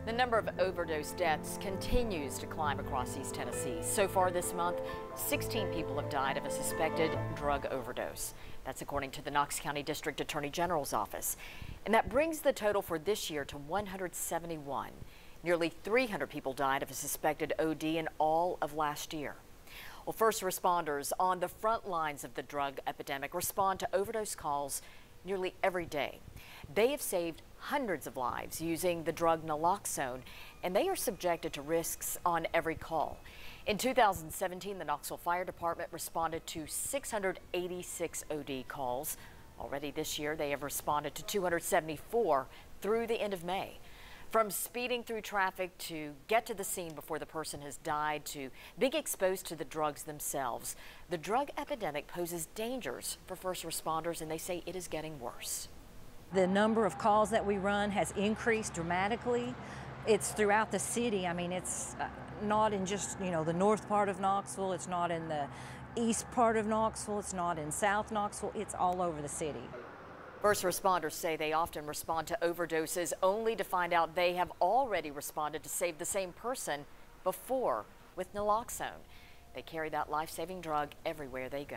The number of overdose deaths continues to climb across East Tennessee. So far this month, 16 people have died of a suspected drug overdose. That's according to the Knox County District Attorney General's office. And that brings the total for this year to 171. Nearly 300 people died of a suspected OD in all of last year. Well, first responders on the front lines of the drug epidemic respond to overdose calls nearly every day. They have saved hundreds of lives using the drug naloxone, and they are subjected to risks on every call. In 2017, the Knoxville Fire Department responded to 686 OD calls. Already this year, they have responded to 274 through the end of May. From speeding through traffic to get to the scene before the person has died to being exposed to the drugs themselves, the drug epidemic poses dangers for first responders, and they say it is getting worse. The number of calls that we run has increased dramatically. It's throughout the city. I mean, it's not in just, the north part of Knoxville. It's not in the east part of Knoxville. It's not in South Knoxville. It's all over the city. First responders say they often respond to overdoses only to find out they have already responded to save the same person before with naloxone. They carry that life-saving drug everywhere they go.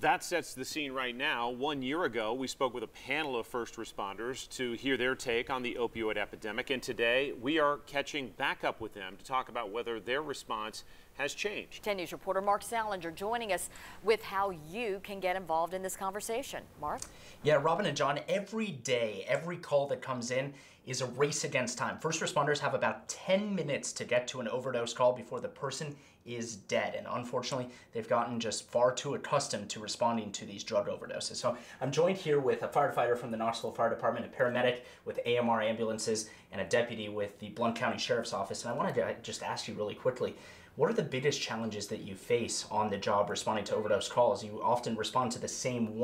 That sets the scene right now. 1 year ago, we spoke with a panel of first responders to hear their take on the opioid epidemic, and today we are catching back up with them to talk about whether their response has changed. 10 News reporter Mark Salinger joining us with how you can get involved in this conversation. Mark? Yeah, Robin and John, every day, every call that comes in is a race against time. First responders have about 10 minutes to get to an overdose call before the person is dead. And unfortunately, they've gotten just far too accustomed to responding to these drug overdoses. So I'm joined here with a firefighter from the Knoxville Fire Department, a paramedic with AMR ambulances, and a deputy with the Blount County Sheriff's Office. And I wanted to just ask you really quickly, what are the biggest challenges that you face on the job responding to overdose calls? You often respond to the same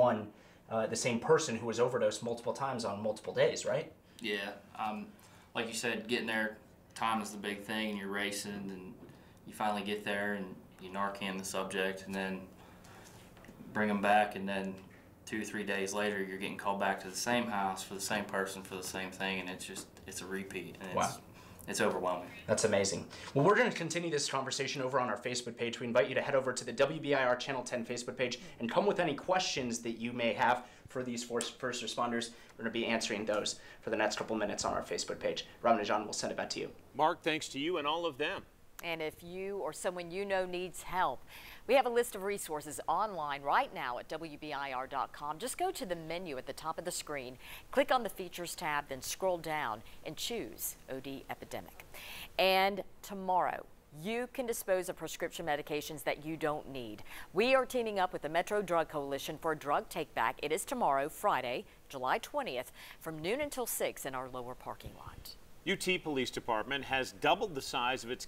person who was overdosed multiple times on multiple days, right? Yeah, like you said, getting there, time is the big thing, and you're racing, and you finally get there, and you Narcan the subject, and then bring them back, and then 2 or 3 days later, you're getting called back to the same house for the same person for the same thing, and it's a repeat, and wow. It's overwhelming. That's amazing. Well, we're going to continue this conversation over on our Facebook page. We invite you to head over to the WBIR Channel 10 Facebook page and come with any questions that you may have for these first responders. We're going to be answering those for the next couple minutes on our Facebook page. Robin and John, we'll send it back to you. Mark, thanks to you and all of them. And if you or someone you know needs help, we have a list of resources online right now at WBIR.com. Just go to the menu at the top of the screen, click on the Features tab, then scroll down and choose od-epidemic. And tomorrow, you can dispose of prescription medications that you don't need. We are teaming up with the Metro Drug Coalition for a drug take-back. It is tomorrow, Friday, July 20th, from noon until 6 in our lower parking lot. UT Police Department has doubled the size of its